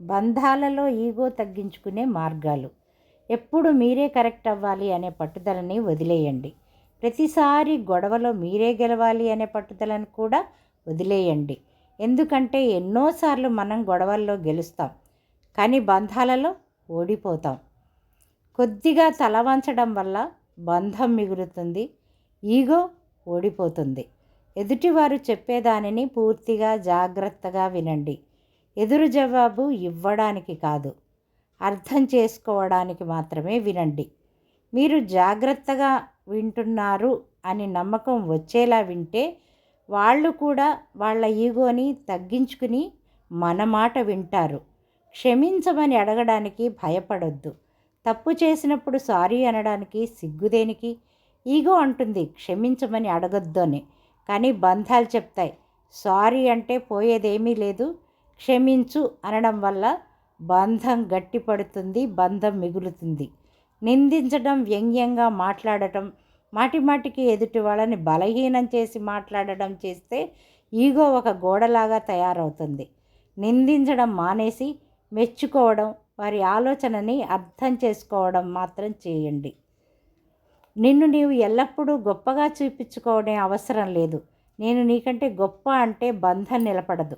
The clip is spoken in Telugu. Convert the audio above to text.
బంధాలలో ఈగో తగ్గించుకునే మార్గాలు. ఎప్పుడు మీరే కరెక్ట్ అవ్వాలి అనే పట్టుదలని వదిలేయండి. ప్రతిసారి గొడవలో మీరే గెలవాలి అనే పట్టుదలను కూడా వదిలేయండి. ఎందుకంటే ఎన్నోసార్లు మనం గొడవల్లో గెలుస్తాం, కానీ బంధాలలో ఓడిపోతాం. కొద్దిగా తల వంచడం వల్ల బంధం మిగులుతుంది, ఈగో ఓడిపోతుంది. ఎదుటివారు చెప్పేదానిని పూర్తిగా జాగ్రత్తగా వినండి. ఎదురు జవాబు ఇవ్వడానికి కాదు, అర్థం చేసుకోవడానికి మాత్రమే వినండి. మీరు జాగ్రత్తగా వింటున్నారు అని నమ్మకం వచ్చేలా వింటే వాళ్ళు కూడా వాళ్ళ ఈగోని తగ్గించుకుని మన మాట వింటారు. క్షమించమని అడగడానికి భయపడొద్దు. తప్పు చేసినప్పుడు సారీ అనడానికి సిగ్గుదేనికి? ఈగో అంటుంది క్షమించమని అడగొద్దు అని, కానీ బంధాలు చెప్తాయి సారీ అంటే పోయేదేమీ లేదు, క్షమించు అనడం వల్ల బంధం గట్టిపడుతుంది, బంధం మిగులుతుంది. నిందించడం, వ్యంగ్యంగా మాట్లాడటం, మాటిమాటికి ఎదుటి వాళ్ళని బలహీనం చేసి మాట్లాడడం చేస్తే ఈగో ఒక గోడలాగా తయారవుతుంది. నిందించడం మానేసి మెచ్చుకోవడం, వారి ఆలోచనని అర్థం చేసుకోవడం మాత్రం చేయండి. నిన్ను నీవు ఎల్లప్పుడూ గొప్పగా చూపించుకోవడం అవసరం లేదు. నేను నీకంటే గొప్ప అంటే బంధం నిలబడదు.